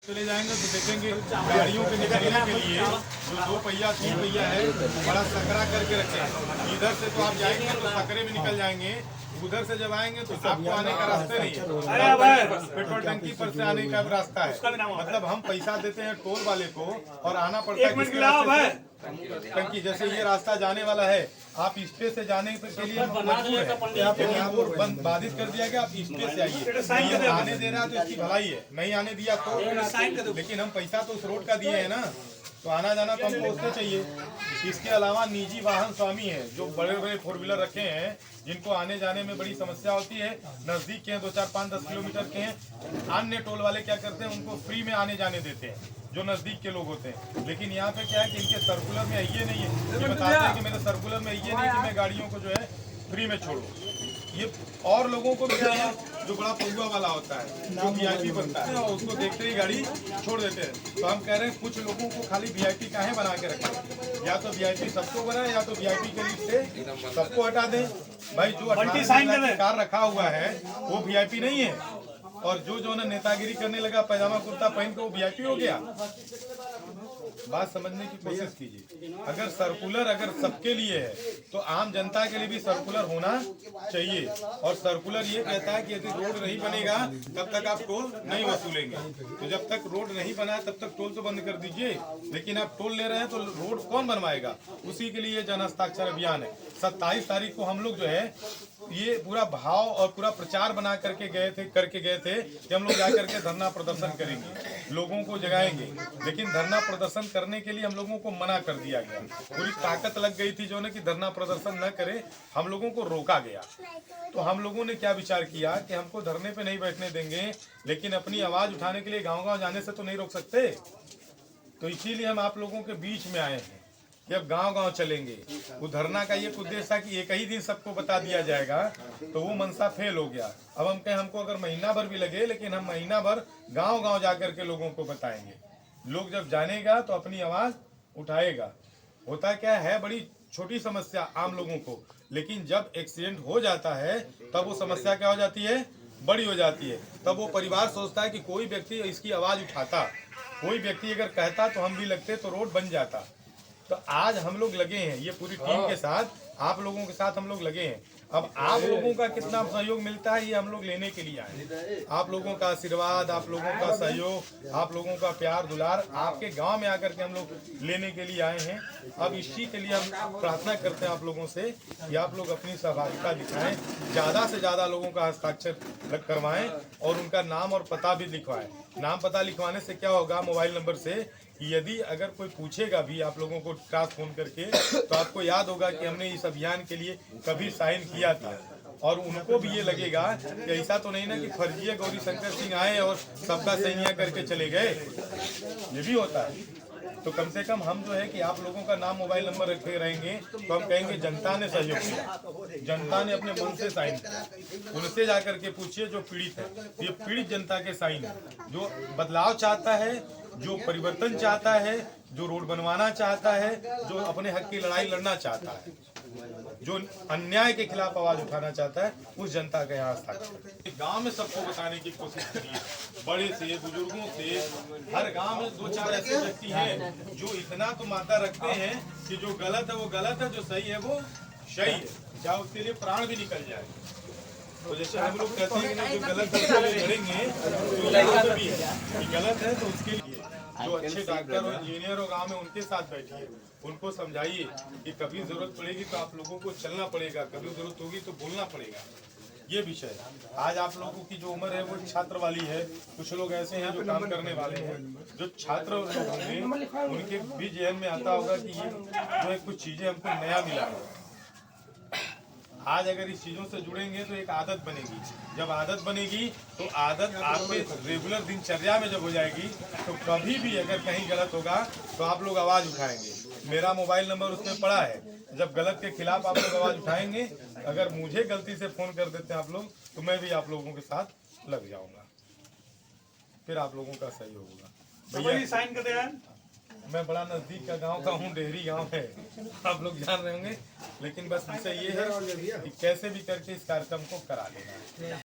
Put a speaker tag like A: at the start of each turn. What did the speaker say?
A: चले जाएंगे तो देखेंगे गाड़ियों के निकलने के लिए जो 2 पहिया 3 पहिया है बड़ा सकरा करके रखे हैं। इधर से तो आप जाएंगे तो सकरे में निकल जाएंगे, उधर से जब आएंगे तो आपको आने का रास्ता नहीं है। पेट्रोल टंकी पर से आने का रास्ता है, मतलब हम पैसा देते हैं टोल वाले को और आना पड़ता है टंकी। जैसे ये रास्ता जाने वाला है, आप स्टेज से जाने के लिए मजबूर है, आपको बाधित कर दिया गया, आप स्टेज से आइए। ये आने दे रहा है तो इसकी भलाई है, नहीं आने दिया तो, लेकिन हम पैसा तो उस रोड का दिए है ना, तो आना जाना तो हमको उससे चाहिए। इसके अलावा निजी वाहन स्वामी है जो बड़े बड़े 4 व्हीलर रखे हैं, जिनको आने जाने में बड़ी समस्या होती है, नजदीक के हैं 2, 4, 5, 10 किलोमीटर के हैं। अन्य टोल वाले क्या करते हैं, उनको फ्री में आने जाने देते हैं जो नजदीक के लोग होते हैं। लेकिन यहाँ पे क्या है कि इनके सर्कुलर में ये नहीं है, ये बताते हैं कि मेरे सर्कुलर में ये नहीं कि मैं गाड़ियों को जो है फ्री में छोड़ूं। ये और लोगों को भी है जो बड़ा पहुआ वाला होता है, जो वीआईपी बनता है, और उसको देखते ही गाड़ी छोड़ देते हैं। तो हम कह रहे हैं कुछ लोगों को खाली वीआईपी काहे बना के रखें, या तो वीआईपी सबको बनाए या तो वीआईपी के लिस्ट से सबको हटा दें। भाई जो 18 कार रखा हुआ है वो वीआईपी नहीं है, और जो ने नेतागिरी करने लगा पैजामा कुर्ता पहन के वो वीआईपी हो गया। बात समझने की कोशिश कीजिए। अगर सर्कुलर अगर सबके लिए है तो आम जनता के लिए भी सर्कुलर होना चाहिए। और सर्कुलर ये कहता है कि यदि रोड नहीं बनेगा तब तक आप टोल नहीं वसूलेंगे। तो जब तक रोड नहीं बना तब तक टोल तो बंद कर दीजिए, लेकिन आप टोल ले रहे हैं तो रोड कौन बनवाएगा? उसी के लिए जन हस्ताक्षर अभियान है। 27 तारीख को हम लोग जो है ये पूरा भाव और पूरा प्रचार बना करके गए थे कि हम लोग जाकर के धरना प्रदर्शन करेंगे, लोगों को जगाएंगे। लेकिन धरना प्रदर्शन करने के लिए हम लोगों को मना कर दिया गया। पूरी ताकत लग गई थी जो ने कि धरना प्रदर्शन न करे, हम लोगों को रोका गया। तो हम लोगों ने क्या विचार किया कि हमको धरने पे नहीं बैठने देंगे, लेकिन अपनी आवाज उठाने के लिए गाँव-गाँव जाने से तो नहीं रोक सकते। तो इसीलिए हम आप लोगों के बीच में आए हैं कि अब गांव-गांव चलेंगे। वो धरना का ये उद्देश्य था कि एक ही दिन सबको बता दिया जाएगा, तो वो मनसा फेल हो गया। अब हम कहें हमको अगर महीना भर भी लगे, लेकिन हम महीना भर गांव-गांव जाकर के लोगों को बताएंगे। लोग जब जानेगा तो अपनी आवाज उठाएगा। होता क्या है, बड़ी छोटी समस्या आम लोगों को, लेकिन जब एक्सीडेंट हो जाता है तब वो समस्या क्या हो जाती है, बड़ी हो जाती है। तब वो परिवार सोचता है कि कोई व्यक्ति इसकी आवाज उठाता, कोई व्यक्ति अगर कहता तो हम भी लगते तो रोड बन जाता। तो आज हम लोग लगे हैं, ये पूरी टीम के साथ, आप लोगों के साथ हम लोग लगे हैं। अब आप लोगों का कितना सहयोग मिलता है ये हम लोग लेने के लिए आए। आप लोगों का आशीर्वाद, आप लोगों का सहयोग, आप लोगों का प्यार दुलार आपके गांव में आकर के हम लोग लेने के लिए आए हैं। अब इसी के लिए हम प्रार्थना करते हैं आप लोगों से कि आप लोग अपनी सहभागिता दिखाएं, ज़्यादा से ज़्यादा लोगों का हस्ताक्षर करवाएं और उनका नाम और पता भी लिखवाएं। नाम पता लिखवाने से क्या होगा, मोबाइल नंबर से, यदि अगर कोई पूछेगा भी आप लोगों को खास फोन करके, तो आपको याद होगा कि हमने इस अभियान के लिए कभी साइन किया था। और उनको भी ये लगेगा कि ऐसा तो नहीं ना कि फर्जी गौरी शंकर सिंह आए और सबका सैनिया करके चले गए, ये भी होता है। तो कम से कम हम जो है कि आप लोगों का नाम मोबाइल नंबर रखे रहेंगे तो हम कहेंगे जनता ने सहयोग किया, जनता ने अपने मन से साइन किया। उनसे जाकर के पूछिए जो पीड़ित है, ये पीड़ित जनता के साइन है, जो बदलाव चाहता है, जो परिवर्तन चाहता है, जो रोड बनवाना चाहता है, जो अपने हक की लड़ाई लड़ना चाहता है, जो अन्याय के खिलाफ आवाज उठाना चाहता है, उस जनता का यहाँ हस्ताक्षर। गांव में सबको बताने की कोशिश करिए, बड़े से बुजुर्गों से। हर गांव में 2-4 ऐसे व्यक्ति हैं जो इतना तो मानता रखते हैं कि जो गलत है वो गलत है, जो सही है वो सही है, चाहे उसके लिए प्राण भी निकल जाए। तो जैसे हम लोग कहते हैं कि जो गलत है उसके लिए लड़ेंगे, तो यहाँ पे भी है कि गलत है तो उसके लिए जो अच्छे डॉक्टर और इंजीनियर हो गाँव में उनके साथ बैठिए, उनको समझाइए कि कभी जरूरत पड़ेगी तो आप लोगों को चलना पड़ेगा, कभी जरूरत होगी तो बोलना पड़ेगा। ये विषय आज आप लोगों की जो उम्र है वो छात्र वाली है। कुछ लोग ऐसे हैं जो काम करने वाले हैं, जो छात्र लोग होंगे उनके भी जहन में आता होगा कि ये जो है कुछ चीजें हमको नया मिला है। आज अगर इस चीज़ों से जुड़ेंगे तो एक आदत बनेगी, जब आदत बनेगी तो आदत आपके रेगुलर दिनचर्या में जब हो जाएगी तो कभी भी अगर कहीं गलत होगा तो आप लोग आवाज़ उठाएंगे। मेरा मोबाइल नंबर उसमें पड़ा है, जब गलत के खिलाफ आप लोग आवाज़ उठाएंगे, अगर मुझे गलती से फ़ोन कर देते हैं आप लोग तो मैं भी आप लोगों के साथ लग जाऊँगा, फिर आप लोगों का सहयोग होगा। भैया साइन कर दे। मैं बड़ा नज़दीक का गांव का हूँ, डेहरी गांव है, आप लोग जान रहे होंगे, लेकिन बस विषय ये है कि कैसे भी करके इस कार्यक्रम को करा लेना है।